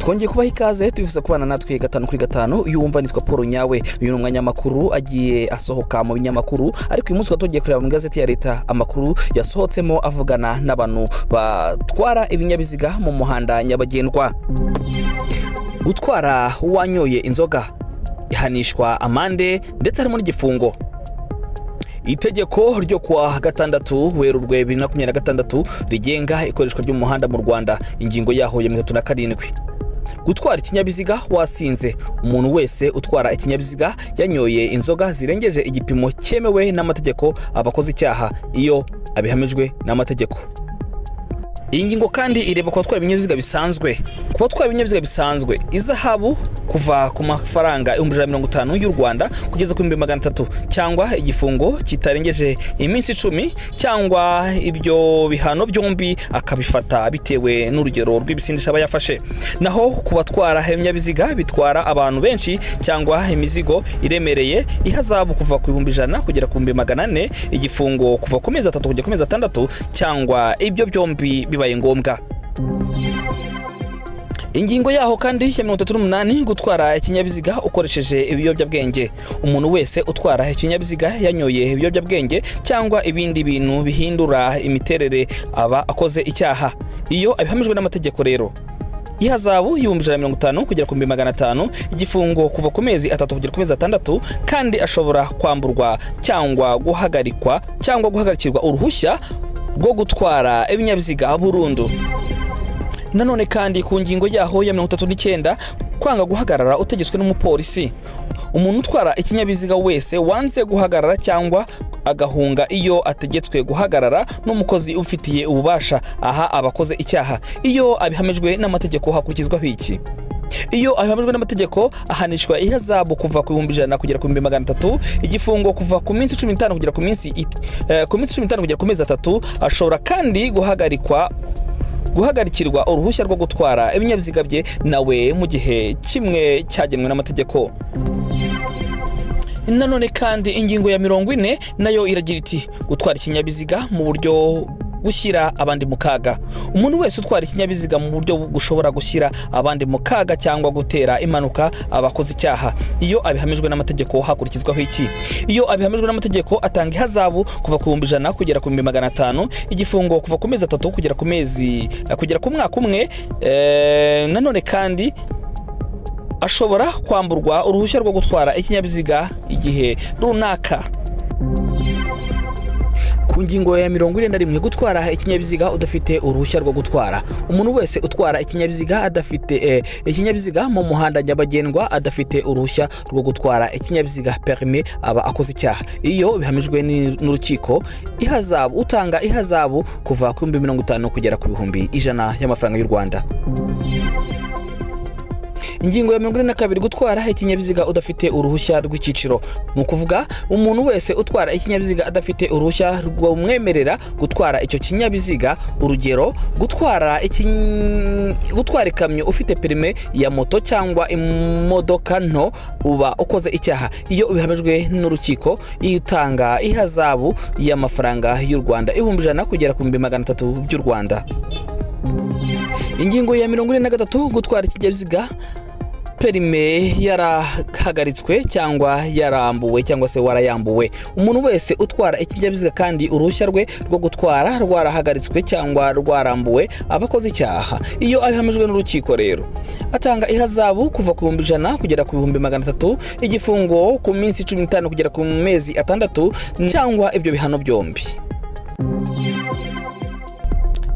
twongeye kubaha ikaze tubivuze kubana natwe 5 kuri 5 uyu wumva nitwa Paul Nyawe uyu ni umwanyamakuru agiye asohoka mu binyamakuru ariko uyu munsi twatogiye kureba mu gazeti ya leta amakuru yasohotsemo avugana n'abantu batwara ibinyabiziga mu muhanda nyabagendwa. Gutwara wanyoye inzoga ihanishwa amande ndetse harimo n'igifungo. Itegeko ryo kuwa 6 Werurwe 2026 rigenga ikoreshwa ry'umuhanda mu Rwanda ingingo yaho ya 37. Gutwara ikinyabiziga wasinze. Umuntu wese utwara ikinyabiziga yanyoye inzoga zirengeje igipimo cyemewe n'amategeko abakoze icyaha iyo abihamijwe n'amategeko. Iyi ngingo kandi ireba ku batwara ibinyabiziga bisanzwe. Ku batwara ibinyabiziga bisanzwe izahabu kuva ku mafaranga 150 y'u Rwanda kugeza ku 300 cyangwa igifungo kitarengeje iminsi 10 cyangwa ibyo bihano byombi akabifata bitewe n'urugero rw'ibisindisha bayafashe. Naho ku batwara ibinyabiziga bitwara abantu benshi cyangwa imizigo iremereye ihazabu kuva ku 100 kugera ku 400, igifungo kuva ku mezi 3 kugera ku mezi 6 cyangwa ibyo byombi bibaye ngombwa. Ingingo yaho kandi ya 38 gutwara ikinyabiziga ukoresheje ibiyobyabwenge. Umuntu wese utwara ikinyabiziga yanyoye ibiyobyabwenge cyangwa ibindi bintu bihindura imiterere aba akoze icyaha iyo abihamijwe n'amategeko rero. Ihazabu 150 kugera ku 500, igifungo kuva ku mezi 3 kugera ku mezi 6 kandi ashobora kwamburwa cyangwa guhagarikirwa uruhushya rwo gutwara ibinyabiziga burundu. Nanone kandi ku ngingo yaho ya 39 kwanga guhagarara utegetswe n'umupolisi. Umuntu utwara ikinyabiziga wese wanze guhagarara cyangwa agahunga iyo ategetswe guhagarara n'umukozi ufitiye ububasha aha abakoze icyaha iyo abihamijwe n'amategeko hakurikizwaho iki. Iyo abihamijwe n'amategeko ahanishwa ihazabu kuva ku 100 kugera ku 300, igifungo kuva ku minsi 15 kugera ku minsi 15 kugera ku mezi 3, ashobora kandi guhagarikirwa uruhushya rwo gutwara ibinyabiziga bye nawe mu gihe kimwe cyagenwe n'amategeko. Nanone kandi ingingo ya 40 nayo iragira iti gutwara ikinyabiziga mu buryo gushyira abandi mu kaga. Umuntu wese utwara ikinyabiziga mu buryo gushobora gushyira abandi mu kaga cyangwa gutera impanuka abakoze icyaha iyo abihamijwe n'amategeko hakurikizwaho iki. Iyo abihamijwe n'amategeko atanga ihazabu kuva ku 100 kugera ku 500, igifungo kuva ku mezi 3 kugera ku mwaka umwe. Nanone kandi ashobora kwamburwa uruhushya rwo gutwara ikinyabiziga igihe runaka. Ku ngingo ya 41 gutwara ikinyabiziga udafite uruhushya rwo gutwara. Umuntu wese utwara ikinyabiziga adafite ikinyabiziga mu muhanda nyabagendwa adafite uruhushya rwo gutwara ikinyabiziga permis aba akoze icyaha iyo bihamijwe n'urukiko. Utanga ihazabu kuva ku 50 kugera ku 100 y'amafaranga y'u Rwanda. Ingingo ya 42 gutwara ikinyabiziga udafite uruhushya rw'ikiciro. Nukuvuga umuntu wese utwara ikinyabiziga adafite uruhushya rw'umwemerera gutwara icyo kinyabiziga, urugero gutwara ikamyo ufite permis ya moto cyangwa imodoka nto uba ukoze icyaha iyo bihamijwe n'urukiko. Itanga ihazabu y'amafaranga y'u Rwanda 100 kugera ku 300 by'u Rwanda. Ingingo ya 43 gutwara ikinyabiziga perime yarahagaritswe cyangwa yarambuwe cyangwa se warayambuwe. Umuntu wese utwara ikinyabiziga kandi uruhushya rwe rwo gutwara rwarahagaritswe cyangwa rwarambuwe abakoze icyaha iyo abihamijwe n'urukiko rero. Atanga ihazabu kuva ku 100 kugera ku 300, igifungo ku minsi 15 kugera ku mezi 6 cyangwa ibyo bihano byombi.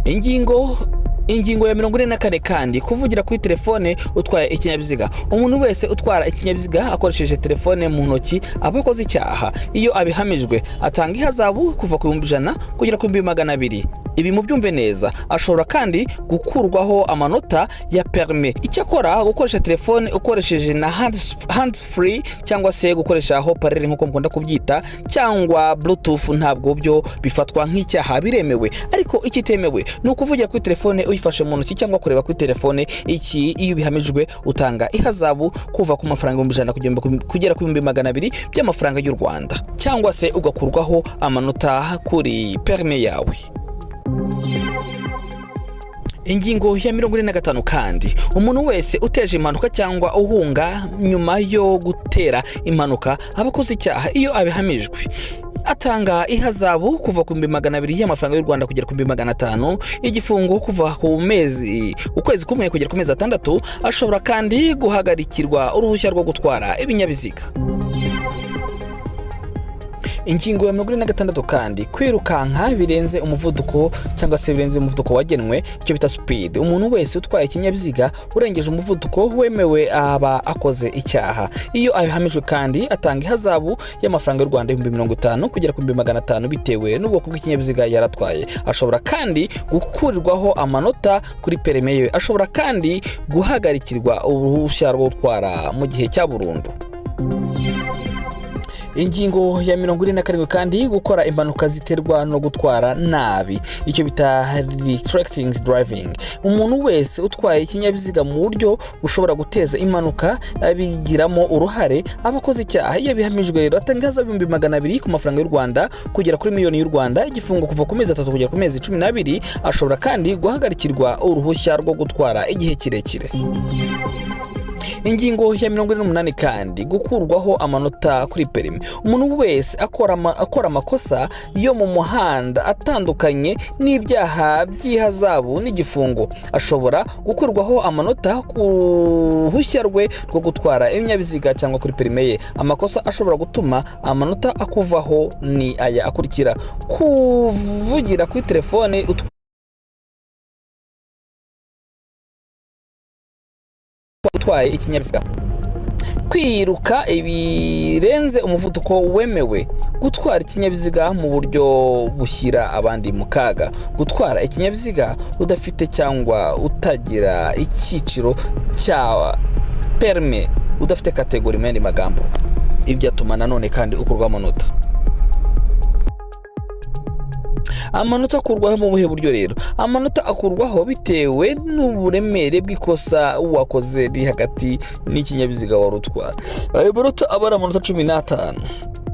Ingingo ya 44 kandi kuvugira kuri telefone utwaye ikinyabiziga. Umuntu wese utwara ikinyabiziga akoresheje telefone mu ntoki abakoze icyaha iyo abihamijwe atanga ihazabu kuva ku 100 kugera ku 200. Ibi mu byumve neza. Ashobora kandi gukurwaho amanota ya permis. Icyakora gukoresha telefone ukoresheje na hands free cyangwa se gukoresha haut-parleur nkuko mukunda kubyita cyangwa bluetooth ntabwo byo bifatwa nk'icyaha biremewe. Ariko ikitemewe ni ukuvugira kuri telefone uyifashe mu ntoki cyangwa kureba kuri telefone. Iki iyo bihamijwe utanga ihazabu kuva ku mafaranga 100 kugera ku 200 by'amafaranga y'u Rwanda cyangwa se ugakurwaho amanota kuri permis yawe. Ingingo ya 45 kandi umuntu wese uteje impanuka cyangwa uhunga nyuma yo gutera impanuka abakoze icyaha iyo abihamijwe atanga ihazabu kuva ku 200 y'amafaranga y'u Rwanda kugera ku 500, igifungo kuva ku ukwezi kumwe kugera ku mezi 6, ashobora kandi guhagarikirwa uruhushya rwo gutwara ibinyabiziga. Ingingo ya 46 kandi kwirukanka birenze umuvuduko cyangwa se birenze umuvuduko wagenwe, icyo bita speed. Umuntu wese utwaye ikinyabiziga urengeje umuvuduko wemewe aba akoze icyaha. Iyo abihamijwe kandi atanga ihazabu y'amafaranga y'u Rwanda 50 kugera ku 500 bitewe n'ubwoko bw'ikinyabiziga yaratwaye. Ashobora kandi gukurirwaho amanota kuri perime ye. Ashobora kandi guhagarikirwa uruhushya rwo gutwara mu gihe cya burundu. Ingingo ya 47 kandi gukora impanuka ziterwa no gutwara nabi, icyo bita reckless driving. Umuntu wese utwaye ikinyabiziga mu buryo bushobora guteza impanuka abigiramo uruhare abakoze icyaha. Iyo bihamijwe rero atangaza 200,000 ku mafaranga y'u Rwanda kugera kuri miliyoni y'u Rwanda, igifungo kuva ku mezi 3 kugera ku mezi 12. Ashobora kandi guhagarikirwa uruhushya rwo gutwara igihe kirekire. Ingingo ya 48 kandi gukurwaho amanota kuri perime. Umuntu wese akora amakosa yo mu muhanda atandukanye n'ibyaha by'ihazabu n'igifungo ashobora gukurwaho amanota ku ruhushya rwe rwo gutwara ibinyabiziga cyangwa kuri perime ye. Amakosa ashobora gutuma amanota akuvaho ni aya akurikira: kuvugira kuri telefone utwaye ikinyabiziga, kwiruka ibirenze umuvuduko wemewe, gutwara ikinyabiziga mu buryo bushyira abandi mu kaga, gutwara ikinyabiziga udafite cyangwa utagira icyiciro cya perme, udafite kategori mu magambo. Ibyo atuma nanone kandi ukurwaho amanota. Amanota akurwaho mu buhe buryo rero? Amanota akurwaho bitewe n'uburemere bw'ikosa wakoze ri hagati n'ikinyabiziga warutwara. Ayo manota aba ari amanota 15.